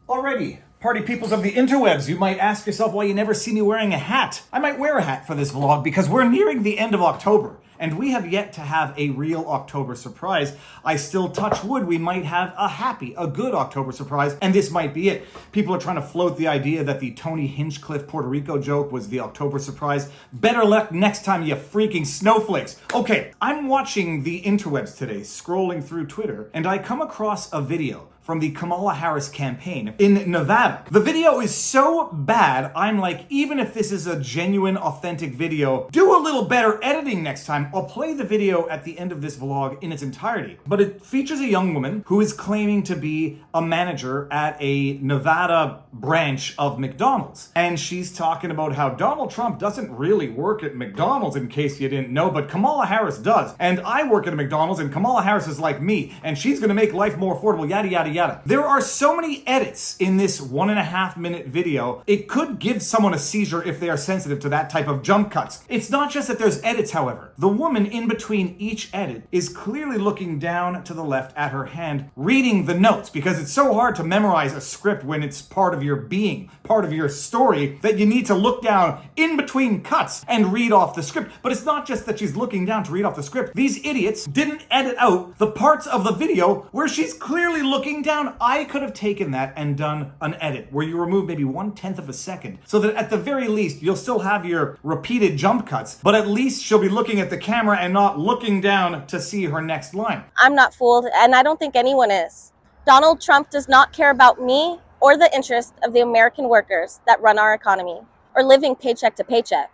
Alrighty, party peoples of the interwebs, you might ask yourself why you never see me wearing a hat. I might wear a hat for this vlog because we're nearing the end of October, and we have yet to have a real October surprise. I still touch wood, we might have a good October surprise, and this might be it. People are trying to float the idea that the Tony Hinchcliffe Puerto Rico joke was the October surprise. Better luck next time, you freaking snowflakes. Okay, I'm watching the interwebs today, scrolling through Twitter, and I come across a video from the Kamala Harris campaign in Nevada. The video is so bad, I'm like, even if this is a genuine, authentic video, do a little better editing next time. I'll play the video at the end of this vlog in its entirety. But it features a young woman who is claiming to be a manager at a Nevada branch of McDonald's. And she's talking about how Donald Trump doesn't really work at McDonald's, in case you didn't know, but Kamala Harris does. And I work at a McDonald's, and Kamala Harris is like me, and she's gonna make life more affordable, yada, yada, yada. There are so many edits in this 1.5 minute video, it could give someone a seizure if they are sensitive to that type of jump cuts. It's not just that there's edits, however. The woman in between each edit is clearly looking down to the left at her hand, reading the notes, because it's so hard to memorize a script when it's part of your being, part of your story, that you need to look down in between cuts and read off the script. But it's not just that she's looking down to read off the script. These idiots didn't edit out the parts of the video where she's clearly looking down. I could have taken that and done an edit where you remove maybe 1/10 of a second, so that at the very least you'll still have your repeated jump cuts, but at least she'll be looking at the camera and not looking down to see her next line. I'm not fooled, and I don't think anyone is. Donald Trump does not care about me or the interest of the American workers that run our economy or living paycheck to paycheck.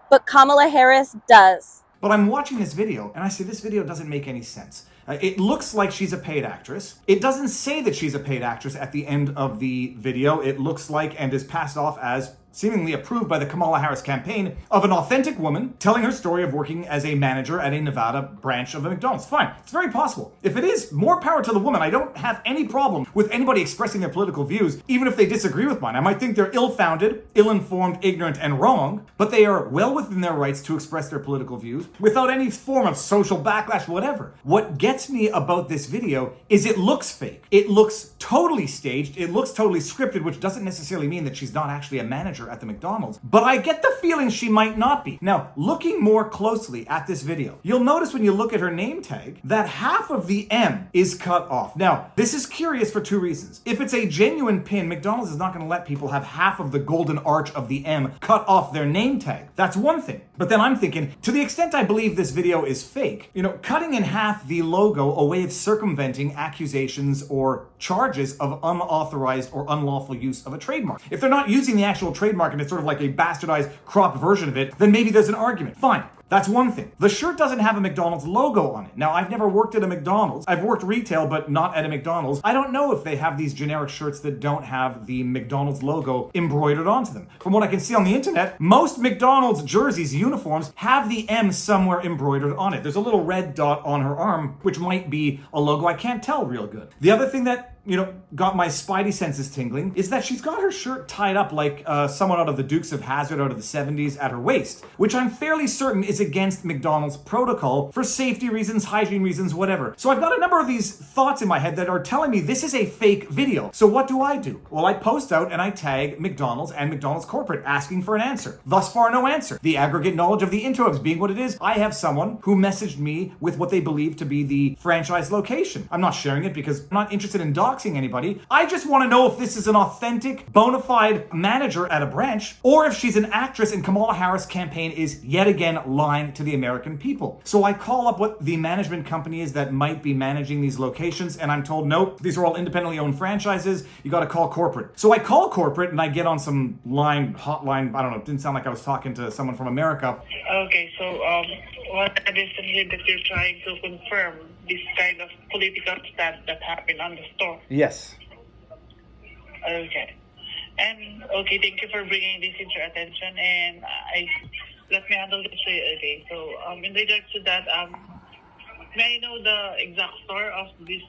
But Kamala Harris does. But I'm watching this video and I say this video doesn't make any sense. It looks like she's a paid actress. It doesn't say that she's a paid actress at the end of the video. It looks like, and is passed off as seemingly approved by the Kamala Harris campaign, of an authentic woman telling her story of working as a manager at a Nevada branch of a McDonald's. Fine, it's very possible. If it is, more power to the woman. I don't have any problem with anybody expressing their political views, even if they disagree with mine. I might think they're ill-founded, ill-informed, ignorant, and wrong, but they are well within their rights to express their political views without any form of social backlash, whatever. What gets me about this video is it looks fake. It looks totally staged. It looks totally scripted, which doesn't necessarily mean that she's not actually a manager at the McDonald's, but I get the feeling she might not be. Now, looking more closely at this video, you'll notice when you look at her name tag that half of the M is cut off. Now, this is curious for two reasons. If it's a genuine pin, McDonald's is not going to let people have half of the golden arch of the M cut off their name tag. That's one thing. But then I'm thinking, to the extent I believe this video is fake, cutting in half the logo, a way of circumventing accusations or charges of unauthorized or unlawful use of a trademark. If they're not using the actual trademark and it's sort of like a bastardized, cropped version of it, then maybe there's an argument. Fine. That's one thing. The shirt doesn't have a McDonald's logo on it. Now, I've never worked at a McDonald's. I've worked retail, but not at a McDonald's. I don't know if they have these generic shirts that don't have the McDonald's logo embroidered onto them. From what I can see on the internet, most McDonald's jerseys, uniforms, have the M somewhere embroidered on it. There's a little red dot on her arm, which might be a logo. I can't tell real good. The other thing that got my spidey senses tingling is that she's got her shirt tied up like someone out of the Dukes of Hazzard out of the 70s at her waist, which I'm fairly certain is against McDonald's protocol for safety reasons, hygiene reasons, whatever. So I've got a number of these thoughts in my head that are telling me this is a fake video. So what do? Well, I post out and I tag McDonald's and McDonald's corporate asking for an answer. Thus far, no answer. The aggregate knowledge of the interwebs being what it is, I have someone who messaged me with what they believe to be the franchise location. I'm not sharing it because I'm not interested in doxing anybody. I just want to know if this is an authentic, bona fide manager at a branch, or if she's an actress and Kamala Harris campaign is yet again lying to the American people. So I call up what the management company is that might be managing these locations, and I'm told, nope, these are all independently owned franchises. You got to call corporate. So I call corporate and I get on some hotline. I don't know. It didn't sound like I was talking to someone from America. Okay, so what is it that you're trying to confirm this kind of political stuff that happened on the store? Yes. Okay. And okay, thank you for bringing this into your attention, and let me handle this for you. Okay, so in regards to that, may I know the exact store of this?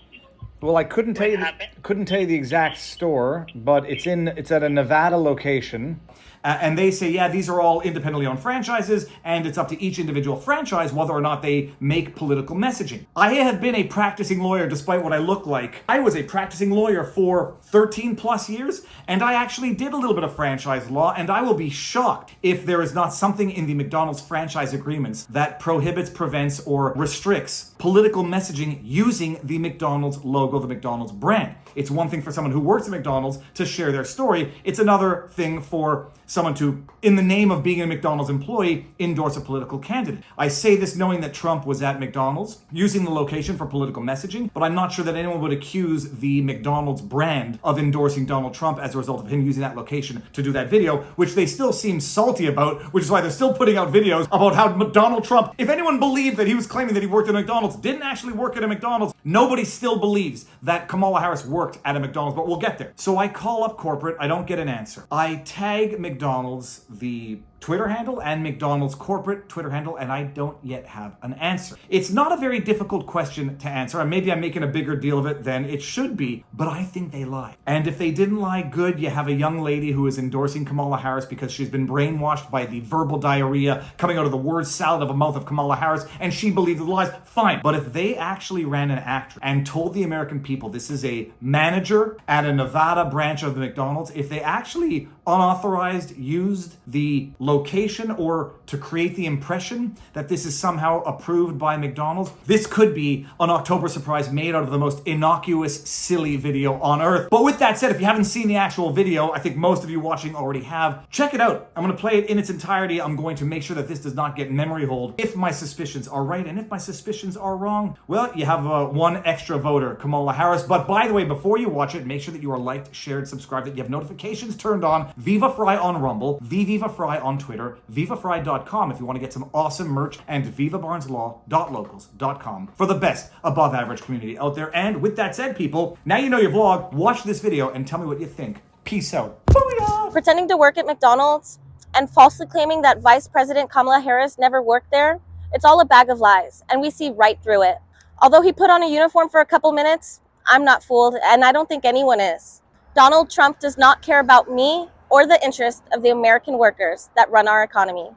Well, I couldn't tell you. Couldn't tell you the exact store, but it's at a Nevada location. And they say, yeah, these are all independently owned franchises, and it's up to each individual franchise whether or not they make political messaging. I have been a practicing lawyer despite what I look like. I was a practicing lawyer for 13 plus years, and I actually did a little bit of franchise law, and I will be shocked if there is not something in the McDonald's franchise agreements that prohibits, prevents, or restricts political messaging using the McDonald's logo, the McDonald's brand. It's one thing for someone who works at McDonald's to share their story. It's another thing for someone to, in the name of being a McDonald's employee, endorse a political candidate. I say this knowing that Trump was at McDonald's using the location for political messaging, but I'm not sure that anyone would accuse the McDonald's brand of endorsing Donald Trump as a result of him using that location to do that video, which they still seem salty about, which is why they're still putting out videos about how Donald Trump, if anyone believed that he was claiming that he worked at McDonald's, didn't actually work at a McDonald's, nobody still believes that Kamala Harris worked at a McDonald's, but we'll get there. So I call up corporate, I don't get an answer. I tag McDonald's, the Twitter handle, and McDonald's corporate Twitter handle, and I don't yet have an answer. It's not a very difficult question to answer, and maybe I'm making a bigger deal of it than it should be, but I think they lied. And if they didn't lie, good. You have a young lady who is endorsing Kamala Harris because she's been brainwashed by the verbal diarrhea coming out of the word salad of a mouth of Kamala Harris, and she believed the lies, fine. But if they actually ran an act and told the American people this is a manager at a Nevada branch of the McDonald's, if they actually unauthorized used the location or to create the impression that this is somehow approved by McDonald's, this could be an October surprise made out of the most innocuous, silly video on earth. But with that said, if you haven't seen the actual video, I think most of you watching already have, check it out. I'm going to play it in its entirety. I'm going to make sure that this does not get memory hold if my suspicions are right, and if my suspicions are wrong, well, you have one extra voter, Kamala Harris. But by the way, before you watch it, make sure that you are liked, shared, subscribed, that you have notifications turned on. Viva Frei on Rumble, the Viva Frei on Twitter, vivafrei.com if you want to get some awesome merch, and vivabarneslaw.locals.com for the best above average community out there. And with that said, people, now you know your vlog, watch this video and tell me what you think. Peace out. Booyah! Pretending to work at McDonald's and falsely claiming that Vice President Kamala Harris never worked there, it's all a bag of lies, and we see right through it. Although he put on a uniform for a couple minutes, I'm not fooled, and I don't think anyone is. Donald Trump does not care about me or the interest of the American workers that run our economy.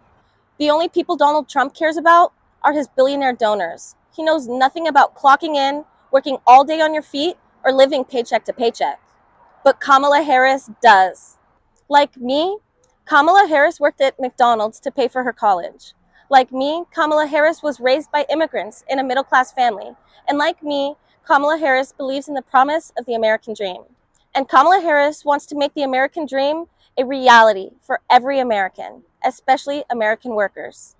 The only people Donald Trump cares about are his billionaire donors. He knows nothing about clocking in, working all day on your feet, or living paycheck to paycheck. But Kamala Harris does. Like me, Kamala Harris worked at McDonald's to pay for her college. Like me, Kamala Harris was raised by immigrants in a middle-class family. And like me, Kamala Harris believes in the promise of the American dream. And Kamala Harris wants to make the American dream a reality for every American, especially American workers.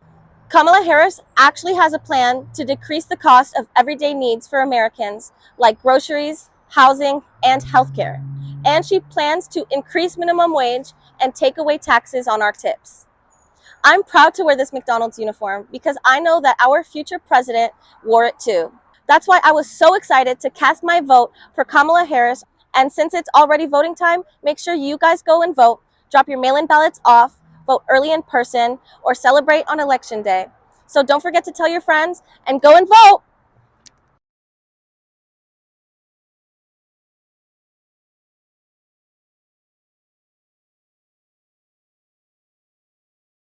Kamala Harris actually has a plan to decrease the cost of everyday needs for Americans like groceries, housing, and healthcare. And she plans to increase minimum wage and take away taxes on our tips. I'm proud to wear this McDonald's uniform because I know that our future president wore it too. That's why I was so excited to cast my vote for Kamala Harris. And since it's already voting time, make sure you guys go and vote. Drop your mail-in ballots off, vote early in person, or celebrate on Election Day. So don't forget to tell your friends and go and vote.